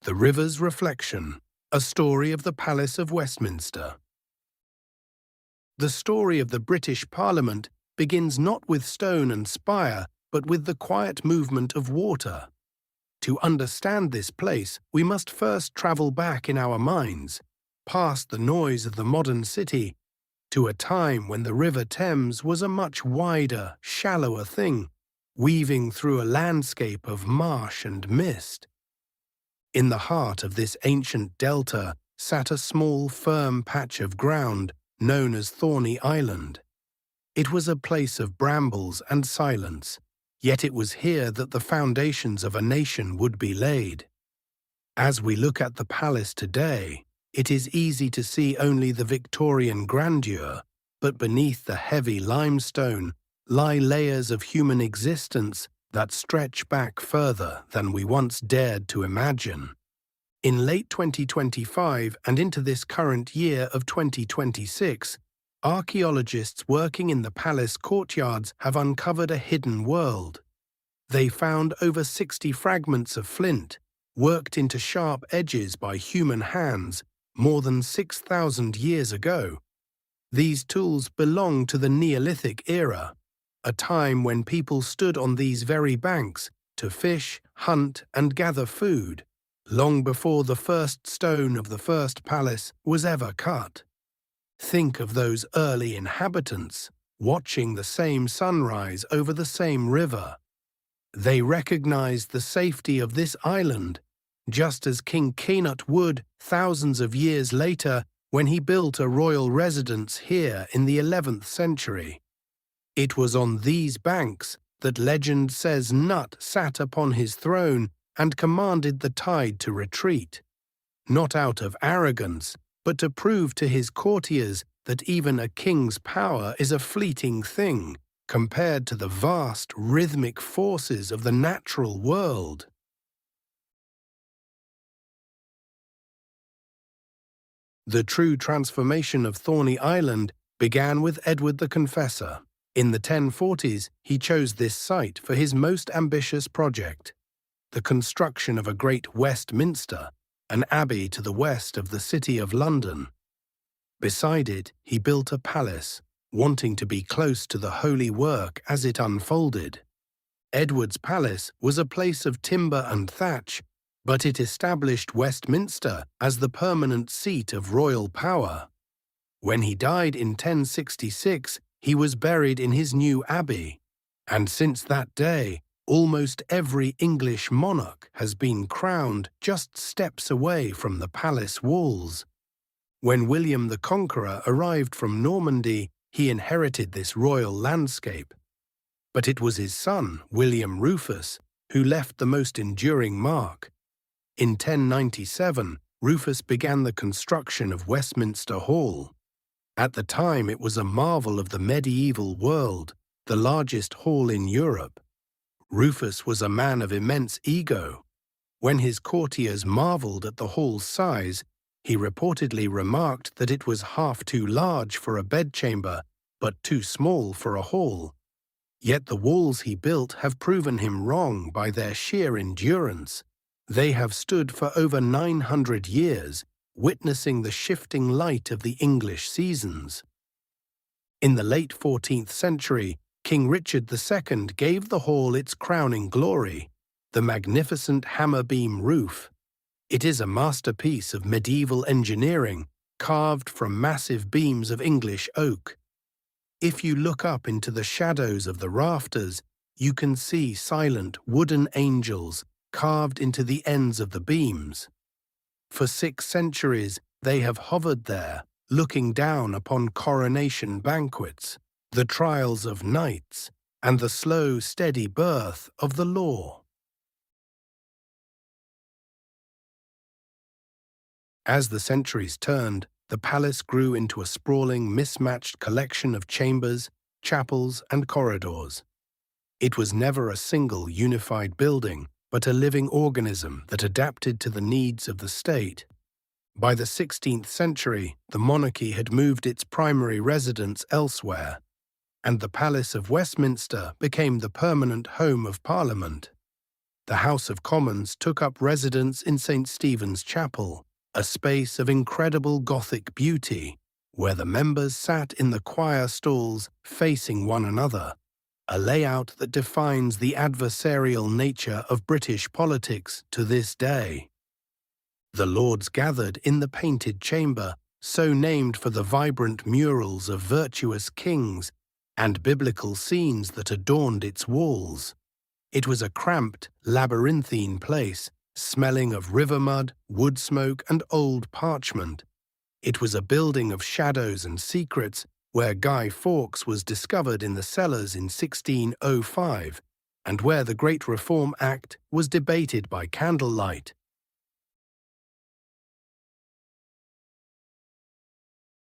The River's Reflection, a story of the Palace of Westminster. The story of the British Parliament begins not with stone and spire, but with the quiet movement of water. To understand this place, we must first travel back in our minds, past the noise of the modern city, to a time when the River Thames was a much wider, shallower thing, weaving through a landscape of marsh and mist. In the heart of this ancient delta sat a small, firm patch of ground known as Thorney Island. It was a place of brambles and silence, yet it was here that the foundations of a nation would be laid. As we look at the palace today, it is easy to see only the Victorian grandeur, but beneath the heavy limestone lie layers of human existence that stretch back further than we once dared to imagine. In late 2025 and into this current year of 2026, archaeologists working in the palace courtyards have uncovered a hidden world. They found over 60 fragments of flint, worked into sharp edges by human hands, more than 6,000 years ago. These tools belong to the Neolithic era, a time when people stood on these very banks to fish, hunt, and gather food, long before the first stone of the first palace was ever cut. Think of those early inhabitants watching the same sunrise over the same river. They recognized the safety of this island, just as King Canute would thousands of years later when he built a royal residence here in the 11th century. It was on these banks that legend says Nut sat upon his throne and commanded the tide to retreat, not out of arrogance, but to prove to his courtiers that even a king's power is a fleeting thing compared to the vast rhythmic forces of the natural world. The true transformation of Thorney Island began with Edward the Confessor. In the 1040s, he chose this site for his most ambitious project, the construction of a great Westminster, an abbey to the west of the City of London. Beside it, he built a palace, wanting to be close to the holy work as it unfolded. Edward's palace was a place of timber and thatch, but it established Westminster as the permanent seat of royal power. When he died in 1066, he was buried in his new abbey, and since that day, almost every English monarch has been crowned just steps away from the palace walls. When William the Conqueror arrived from Normandy, he inherited this royal landscape. But it was his son, William Rufus, who left the most enduring mark. In 1097, Rufus began the construction of Westminster Hall. At the time, it was a marvel of the medieval world, the largest hall in Europe. Rufus was a man of immense ego. When his courtiers marveled at the hall's size, he reportedly remarked that it was half too large for a bedchamber, but too small for a hall. Yet the walls he built have proven him wrong by their sheer endurance. They have stood for over 900 years, witnessing the shifting light of the English seasons. In the late 14th century, King Richard II gave the hall its crowning glory, the magnificent hammer-beam roof. It is a masterpiece of medieval engineering, carved from massive beams of English oak. If you look up into the shadows of the rafters, you can see silent wooden angels carved into the ends of the beams. For 6 centuries, they have hovered there, looking down upon coronation banquets, the trials of knights, and the slow, steady birth of the law. As the centuries turned, the palace grew into a sprawling, mismatched collection of chambers, chapels, and corridors. It was never a single unified building, but a living organism that adapted to the needs of the state. By the 16th century, the monarchy had moved its primary residence elsewhere, and the Palace of Westminster became the permanent home of Parliament. the House of Commons took up residence in St. Stephen's Chapel, a space of incredible Gothic beauty, where the members sat in the choir stalls facing one another, a layout that defines the adversarial nature of British politics to this day. The Lords gathered in the Painted Chamber, so named for the vibrant murals of virtuous kings and biblical scenes that adorned its walls. It was a cramped, labyrinthine place, smelling of river mud, wood smoke, and old parchment. It was a building of shadows and secrets, where Guy Fawkes was discovered in the cellars in 1605, and where the Great Reform Act was debated by candlelight.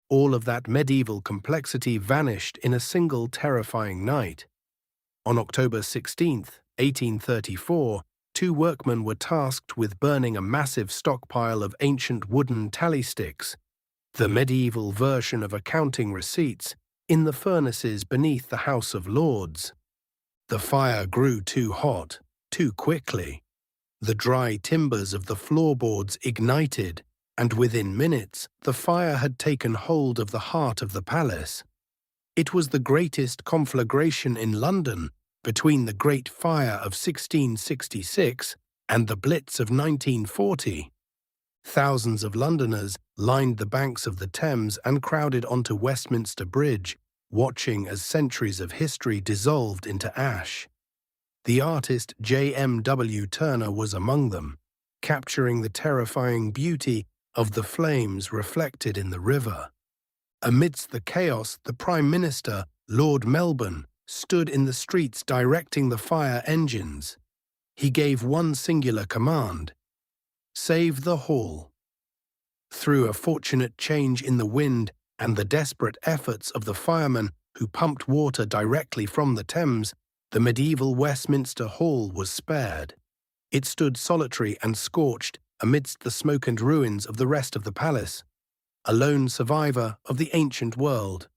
All of that medieval complexity vanished in a single terrifying night. On October 16, 1834, two workmen were tasked with burning a massive stockpile of ancient wooden tally sticks, the medieval version of accounting receipts, in the furnaces beneath the House of Lords. The fire grew too hot, too quickly. The dry timbers of the floorboards ignited, and within minutes the fire had taken hold of the heart of the palace. It was the greatest conflagration in London between the Great Fire of 1666 and the Blitz of 1940. Thousands of Londoners lined the banks of the Thames and crowded onto Westminster Bridge, watching as centuries of history dissolved into ash. The artist J.M.W. Turner was among them, capturing the terrifying beauty of the flames reflected in the river. Amidst the chaos, the Prime Minister, Lord Melbourne, stood in the streets directing the fire engines. He gave one singular command: "Save the hall." Through a fortunate change in the wind and the desperate efforts of the firemen who pumped water directly from the Thames, the medieval Westminster Hall was spared. It stood solitary and scorched amidst the smoke and ruins of the rest of the palace, a lone survivor of the ancient world.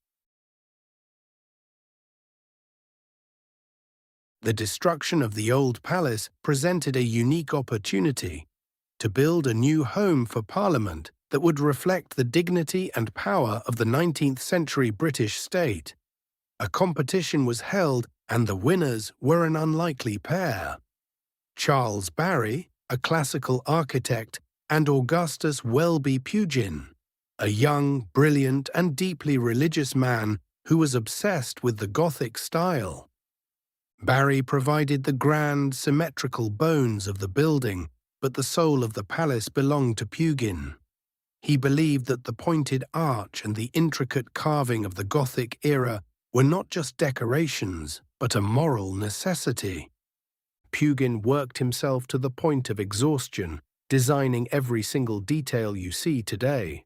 The destruction of the old palace presented a unique opportunity to build a new home for Parliament that would reflect the dignity and power of the 19th century British state. A competition was held, and the winners were an unlikely pair: Charles Barry, a classical architect, and Augustus Welby Pugin, a young, brilliant, and deeply religious man who was obsessed with the Gothic style. Barry provided the grand, symmetrical bones of the building, but the soul of the palace belonged to Pugin. He believed that the pointed arch and the intricate carving of the Gothic era were not just decorations, but a moral necessity. Pugin worked himself to the point of exhaustion, designing every single detail you see today.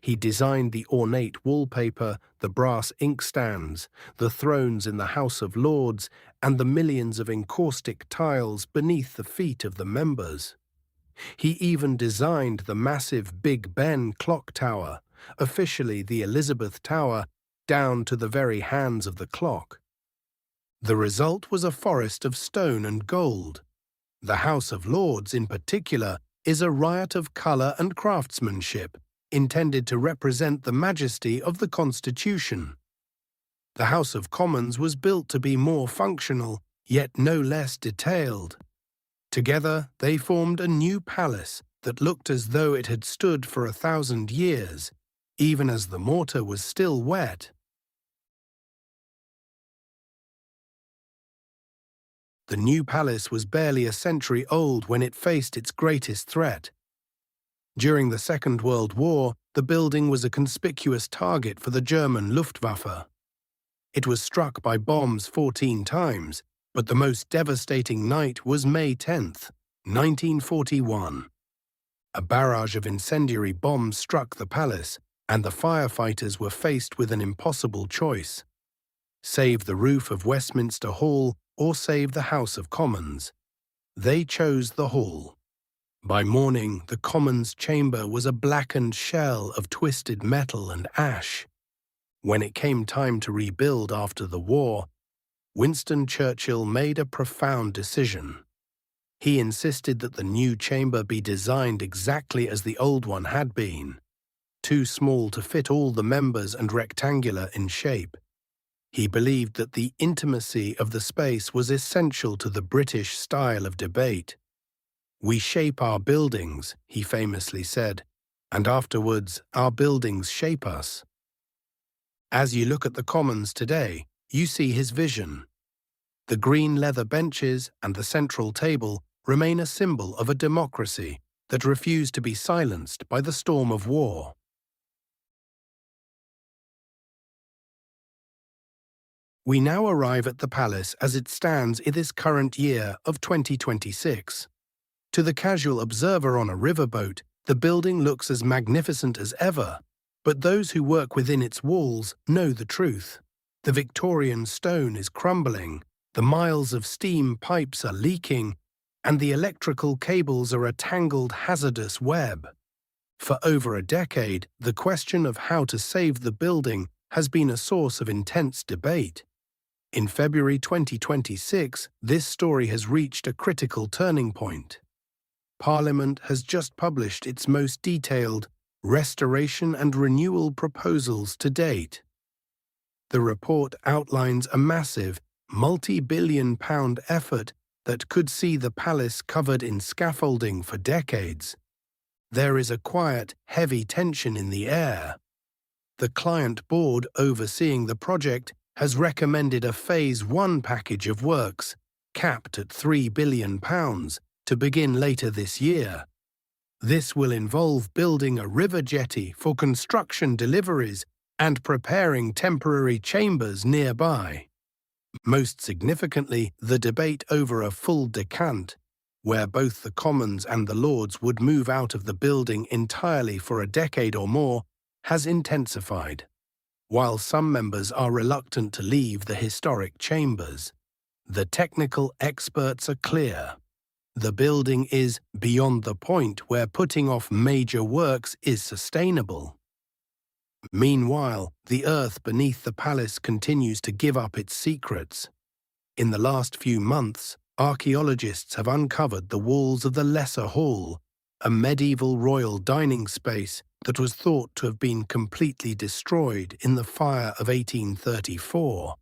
He designed the ornate wallpaper, the brass inkstands, the thrones in the House of Lords, and the millions of encaustic tiles beneath the feet of the members. He even designed the massive Big Ben clock tower, officially the Elizabeth Tower, down to the very hands of the clock. The result was a forest of stone and gold. The House of Lords, in particular, is a riot of colour and craftsmanship, intended to represent the majesty of the Constitution. The House of Commons was built to be more functional, yet no less detailed. Together, they formed a new palace that looked as though it had stood for 1,000 years, even as the mortar was still wet. The new palace was barely a century old when it faced its greatest threat. During the Second World War, the building was a conspicuous target for the German Luftwaffe. It was struck by bombs 14 times, but the most devastating night was May 10, 1941. A barrage of incendiary bombs struck the palace, and the firefighters were faced with an impossible choice: save the roof of Westminster Hall or save the House of Commons. They chose the Hall. By morning, the Commons chamber was a blackened shell of twisted metal and ash. When it came time to rebuild after the war, Winston Churchill made a profound decision. He insisted that the new chamber be designed exactly as the old one had been, too small to fit all the members and rectangular in shape. He believed that the intimacy of the space was essential to the British style of debate. "We shape our buildings," he famously said, "and afterwards our buildings shape us." As you look at the Commons today, you see his vision. The green leather benches and the central table remain a symbol of a democracy that refused to be silenced by the storm of war. We now arrive at the palace as it stands in this current year of 2026. To the casual observer on a riverboat, the building looks as magnificent as ever, but those who work within its walls know the truth. The Victorian stone is crumbling, the miles of steam pipes are leaking, and the electrical cables are a tangled, hazardous web. For over a decade, the question of how to save the building has been a source of intense debate. In February 2026, this story has reached a critical turning point. Parliament has just published its most detailed restoration and renewal proposals to date. The report outlines a massive, multi-billion-pound effort that could see the palace covered in scaffolding for decades. There is a quiet, heavy tension in the air. The client board overseeing the project has recommended a Phase 1 package of works, capped at £3 billion, to begin later this year. This will involve building a river jetty for construction deliveries and preparing temporary chambers nearby. Most significantly, the debate over a full decant, where both the Commons and the Lords would move out of the building entirely for a decade or more, has intensified. While some members are reluctant to leave the historic chambers, the technical experts are clear. The building is beyond the point where putting off major works is sustainable. Meanwhile, the earth beneath the palace continues to give up its secrets. In the last few months, archaeologists have uncovered the walls of the Lesser Hall, a medieval royal dining space that was thought to have been completely destroyed in the fire of 1834.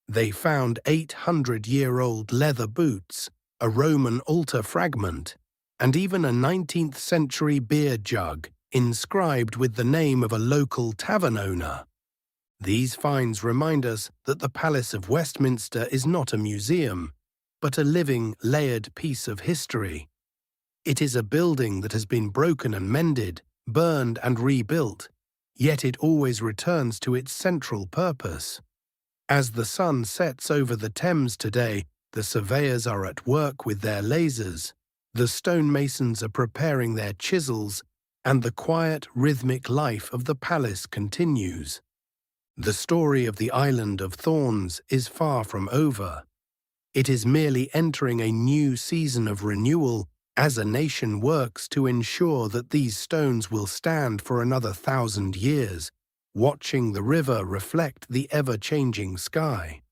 They found 800-year-old leather boots, a Roman altar fragment, and even a 19th-century beer jug inscribed with the name of a local tavern owner. These finds remind us that the Palace of Westminster is not a museum, but a living, layered piece of history. It is a building that has been broken and mended, burned and rebuilt, yet it always returns to its central purpose. As the sun sets over the Thames today, the surveyors are at work with their lasers, the stonemasons are preparing their chisels, and the quiet, rhythmic life of the palace continues. The story of the Island of Thorns is far from over. It is merely entering a new season of renewal as a nation works to ensure that these stones will stand for another 1,000 years, watching the river reflect the ever-changing sky.